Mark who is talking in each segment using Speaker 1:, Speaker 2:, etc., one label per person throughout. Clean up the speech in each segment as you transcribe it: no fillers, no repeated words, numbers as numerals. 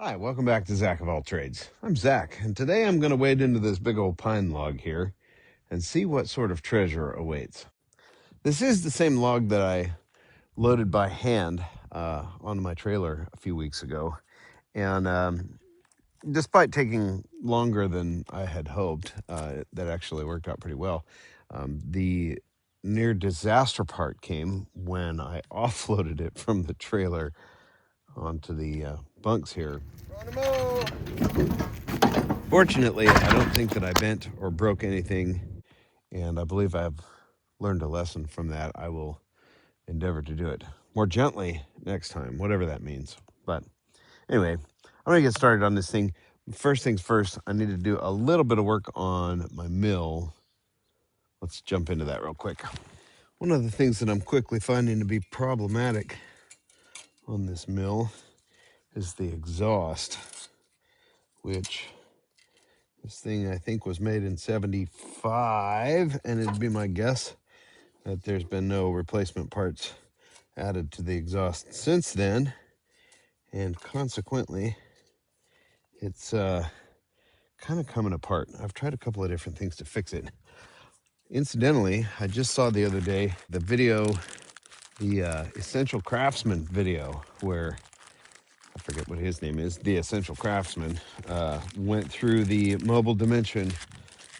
Speaker 1: Hi, welcome back to Zach of All Trades. I'm Zach, and today I'm going to wade into this big old pine log here and see what sort of treasure awaits. This is the same log that I loaded by hand onto my trailer a few weeks ago, and despite taking longer than I had hoped, that actually worked out pretty well. The near disaster part came when I offloaded it from the trailer onto the bunks here. Fortunately, I don't think that I bent or broke anything, and I believe I've learned a lesson from that. I will endeavor to do it more gently next time, whatever that means. But anyway, I'm going to get started on this thing. First things first, I need to do a little bit of work on my mill. Let's jump into that real quick. One of the things that I'm quickly finding to be problematic on this mill is the exhaust, which this thing I think was made in 75, and it'd be my guess that there's been no replacement parts added to the exhaust since then, and consequently it's kind of coming apart. I've tried a couple of different things to fix it. Incidentally, I just saw the other day the video, the Essential Craftsman video, where I forget what his name is, the Essential Craftsman, went through the Mobile Dimension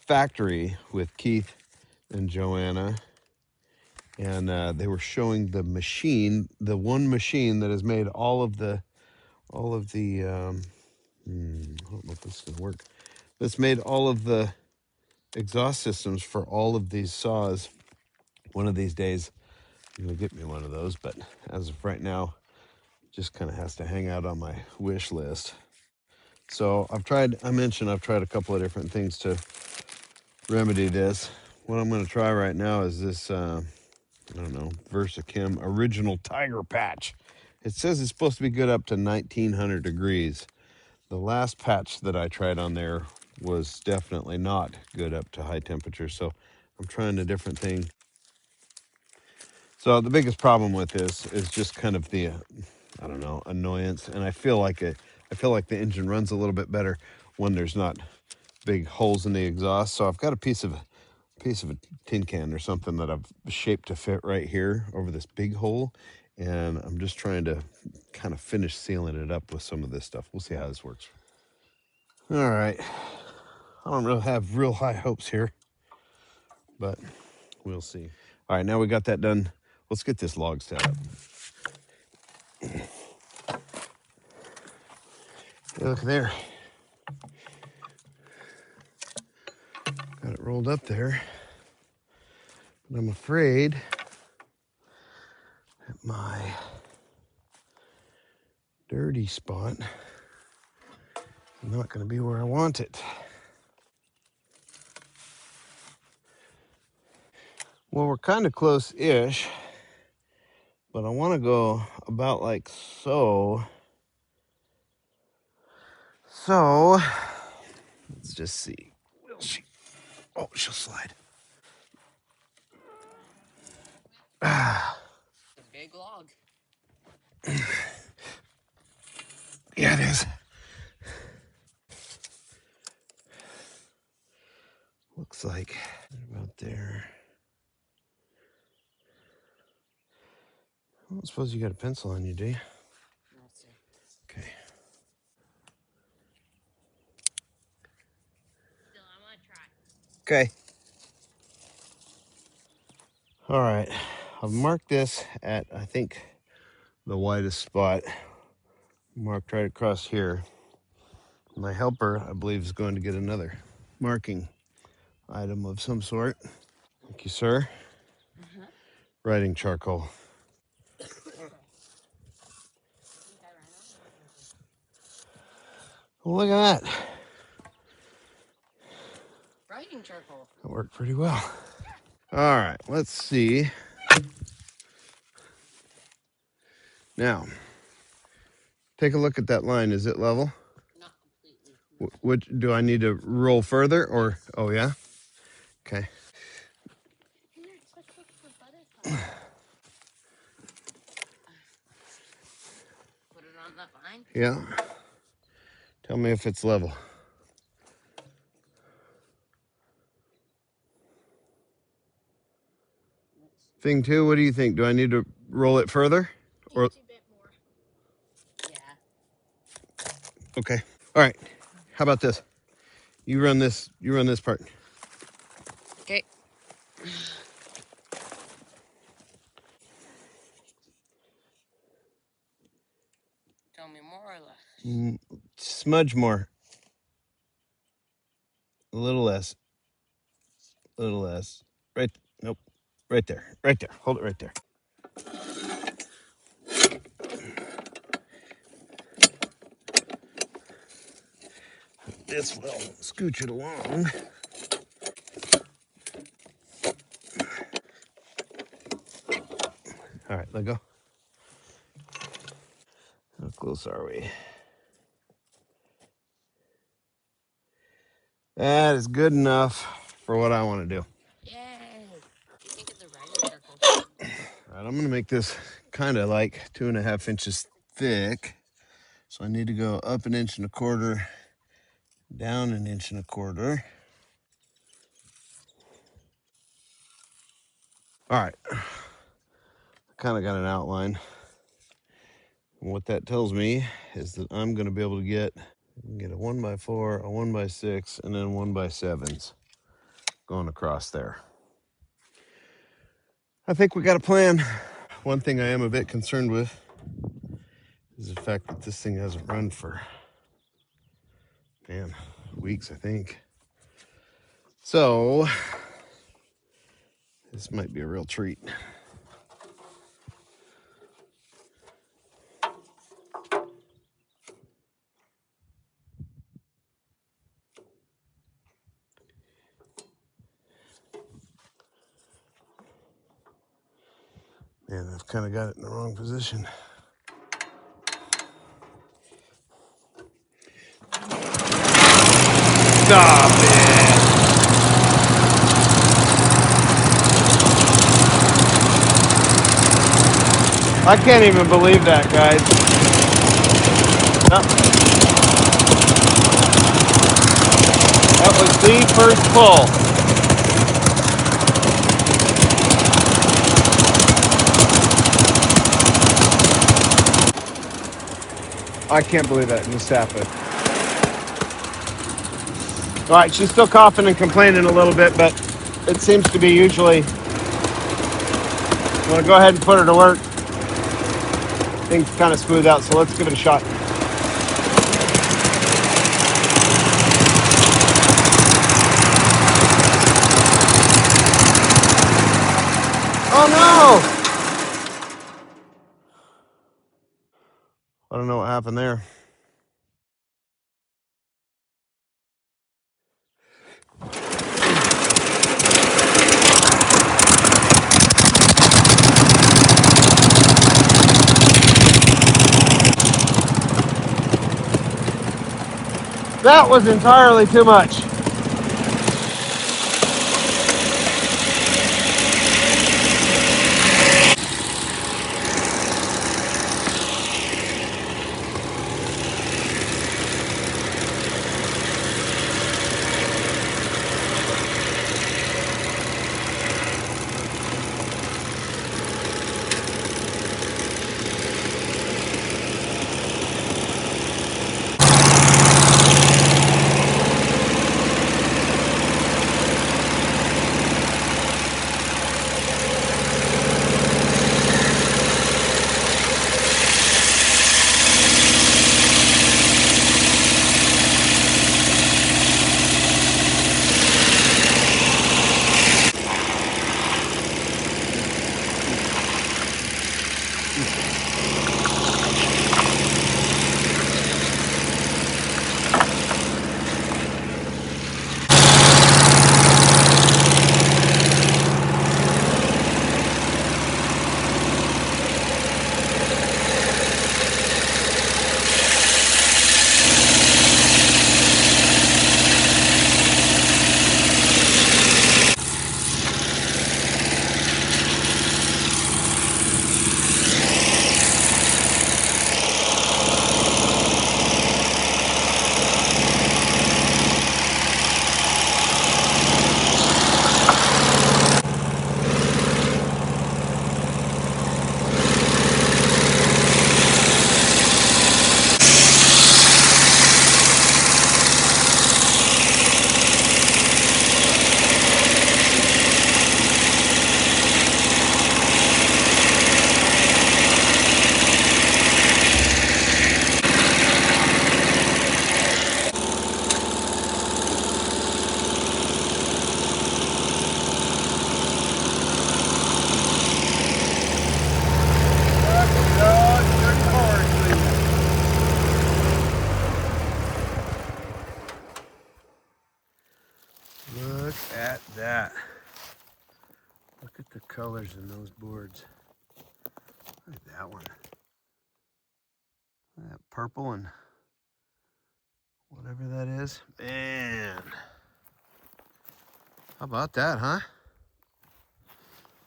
Speaker 1: factory with Keith and Joanna, and they were showing the machine, the one machine that has made all of the I don't know if this is gonna work. That's made all of the exhaust systems for all of these saws. One of these days, I'm gonna get me one of those, but as of right now, just kind of has to hang out on my wish list. So I've tried a couple of different things to remedy this. What I'm going to try right now is this, I don't know, VersaChem Original Tiger Patch. It says it's supposed to be good up to 1900 degrees. The last patch that I tried on there was definitely not good up to high temperature, so I'm trying a different thing. So the biggest problem with this is just kind of the, I don't know, annoyance, and I feel like the engine runs a little bit better when there's not big holes in the exhaust. So I've got a piece of a tin can or something that I've shaped to fit right here over this big hole, and I'm just trying to kind of finish sealing it up with some of this stuff. We'll see how this works. All right, I don't really have real high hopes here, but we'll see. All right, now we got that done. Let's get this log set up. Hey, look there. Got it rolled up there. But I'm afraid that my dirty spot is not going to be where I want it. Well, we're kind of close-ish, but I want to go about like so. So, let's just see. Will she? Oh, she'll slide.
Speaker 2: Big log.
Speaker 1: Yeah, it is. Looks like about there. I don't suppose you got a pencil on you, do you?
Speaker 2: No, sir.
Speaker 1: Okay.
Speaker 2: Still, I want to try.
Speaker 1: Okay. All right. I've marked this at, I think, the widest spot. Marked right across here. My helper, I believe, is going to get another marking item of some sort. Thank you, sir.
Speaker 2: Uh-huh.
Speaker 1: Writing charcoal. Well, look at that.
Speaker 2: Writing charcoal.
Speaker 1: That worked pretty well. All right, let's see. Now, take a look at that line. Is it level?
Speaker 2: Not completely.
Speaker 1: Which do I need to roll further, or? Oh, yeah. Okay.
Speaker 2: Put it on that line.
Speaker 1: Yeah. Tell me if it's level. Thing two, what do you think? Do I need to roll it further? Or
Speaker 2: a bit more. Yeah.
Speaker 1: okay. All right. How about this? You run this part.
Speaker 2: Okay. Tell me more or less.
Speaker 1: Smudge more. A little less. A little less. Right. Nope. Right there. Right there. Hold it right there. This will scooch it along. All right, let go. How close are we? That is good enough for what I want to do.
Speaker 2: Yay! What do you think of the writing circle? All
Speaker 1: right, I'm going to make this kind of like 2.5 inches thick. So I need to go up 1.25 inches, down 1.25 inches. All right, I kind of got an outline. And what that tells me is that I'm going to be able to get a 1x4, a 1x6, and then 1x7s going across there. I think we got a plan. One thing I am a bit concerned with is the fact that this thing hasn't run for, man, weeks, I think. So this might be a real treat. Man, I've kind of got it in the wrong position. Stop it! I can't even believe that, guys. That was the first pull. I can't believe that just happened. All right, she's still coughing and complaining a little bit, but it seems to be usually. I'm gonna go ahead and put her to work. Things kind of smooth out, so let's give it a shot. Oh no! I don't know what happened there. That was entirely too much. colors in those boards. Look at that one. That purple and whatever that is. Man, how about that, huh?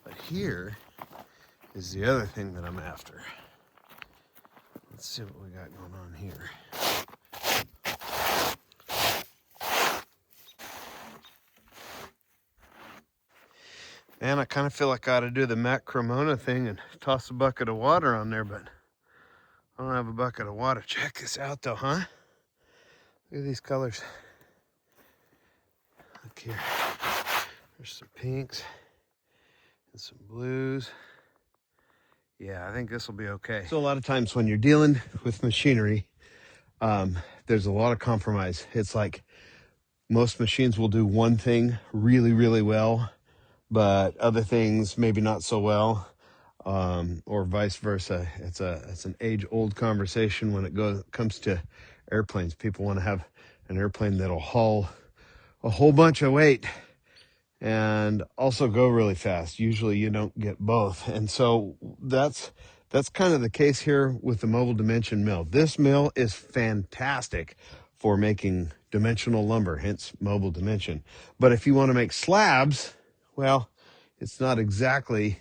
Speaker 1: But here is the other thing that I'm after. Let's see what we got going on here. Man, I kind of feel like I ought to do the Matt Cremona thing and toss a bucket of water on there, but I don't have a bucket of water. Check this out though, huh? Look at these colors. Look here. There's some pinks and some blues. Yeah, I think this will be okay. So a lot of times when you're dealing with machinery, there's a lot of compromise. It's like most machines will do one thing really, really well, but other things maybe not so well, or vice versa. It's an age-old conversation when it comes to airplanes. People want to have an airplane that'll haul a whole bunch of weight and also go really fast. Usually you don't get both. And so that's kind of the case here with the mobile dimension mill. This mill is fantastic for making dimensional lumber, hence mobile dimension. But if you want to make slabs, well, it's not exactly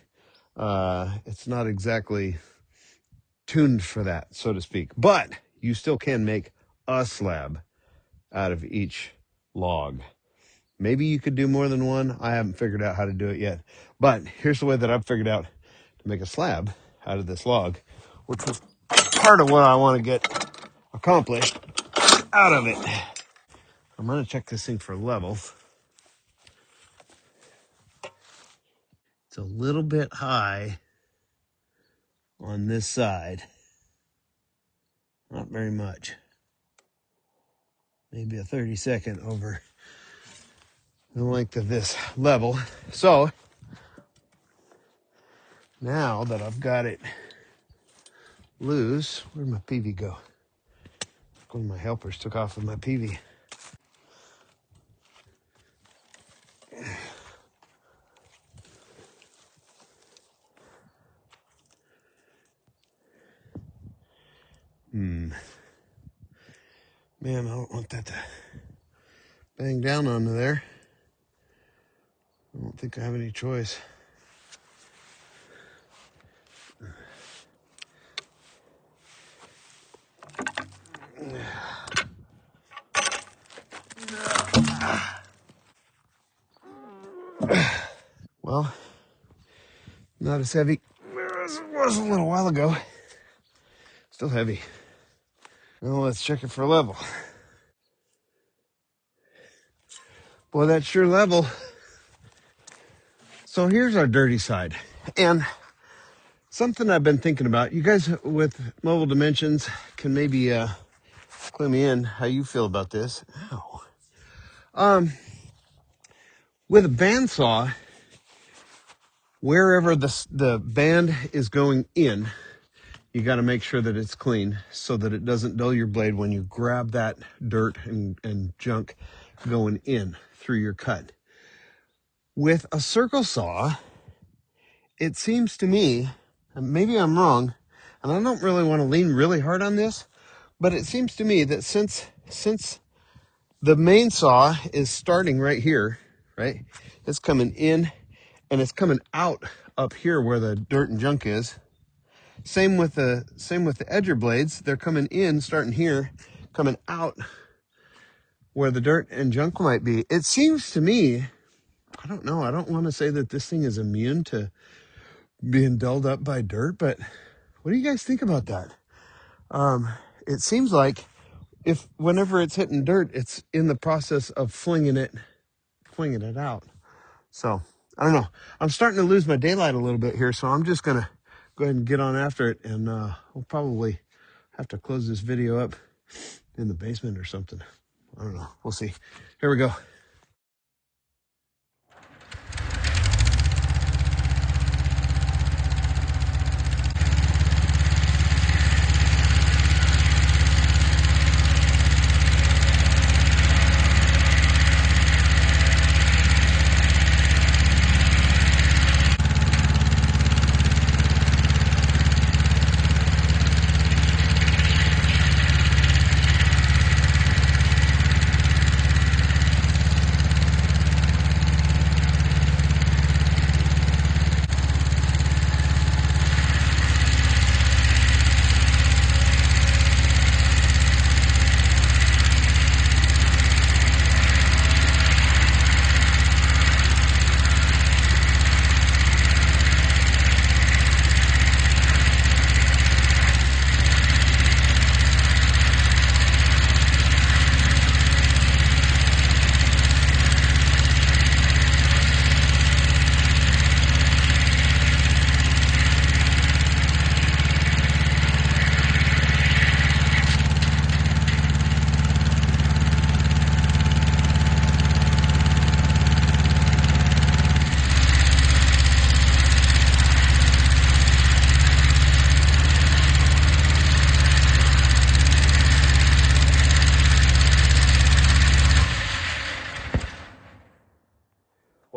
Speaker 1: tuned for that, so to speak. But you still can make a slab out of each log. Maybe you could do more than one. I haven't figured out how to do it yet. But here's the way that I've figured out to make a slab out of this log, which is part of what I want to get accomplished out of it. I'm going to check this thing for level. It's a little bit high on this side. Not very much. Maybe a 32nd over the length of this level. So now that I've got it loose, where'd my PV go? One of my helpers took off with my PV. Man, I don't want that to bang down onto there. I don't think I have any choice. Well, not as heavy as it was a little while ago. Still heavy. Well, let's check it for level. Boy, that's sure level. So here's our dirty side. And something I've been thinking about, you guys with mobile dimensions can maybe clue me in how you feel about this. Ow. With a bandsaw, wherever the band is going in, you got to make sure that it's clean so that it doesn't dull your blade when you grab that dirt and junk going in through your cut. With a circle saw, it seems to me, and maybe I'm wrong, and I don't really want to lean really hard on this, but it seems to me that since the main saw is starting right here, right? It's coming in and it's coming out up here where the dirt and junk is. Same with the edger blades. They're coming in, starting here, coming out where the dirt and junk might be. It seems to me, I don't know, I don't want to say that this thing is immune to being dulled up by dirt, but what do you guys think about that? It seems like if whenever it's hitting dirt, it's in the process of flinging it out. So I don't know. I'm starting to lose my daylight a little bit here, so I'm just gonna go ahead and get on after it, and we'll probably have to close this video up in the basement or something. I don't know. We'll see. Here we go.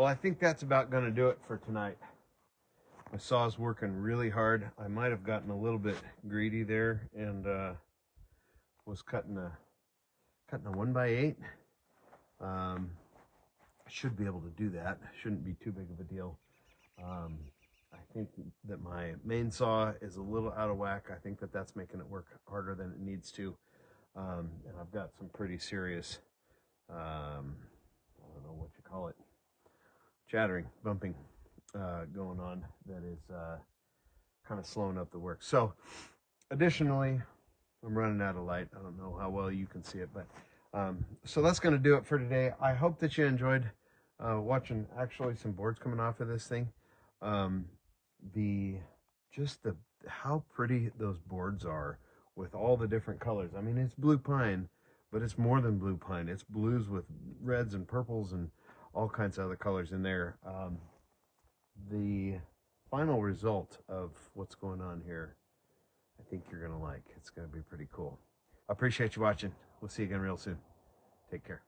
Speaker 1: I think that's about going to do it for tonight. My saw's working really hard. I might have gotten a little bit greedy there and was cutting a 1x8. I should be able to do that. Shouldn't be too big of a deal. I think that my main saw is a little out of whack. I think that that's making it work harder than it needs to. And I've got some pretty serious, I don't know what you call it, chattering, bumping going on that is kind of slowing up the work. So additionally, I'm running out of light. I don't know how well you can see it, but so that's going to do it for today. I hope that you enjoyed watching actually some boards coming off of this thing. The how pretty those boards are with all the different colors. I mean, it's blue pine, but it's more than blue pine. It's blues with reds and purples and all kinds of other colors in there. The final result of what's going on here, I think you're going to like. It's going to be pretty cool. I appreciate you watching. We'll see you again real soon. Take care.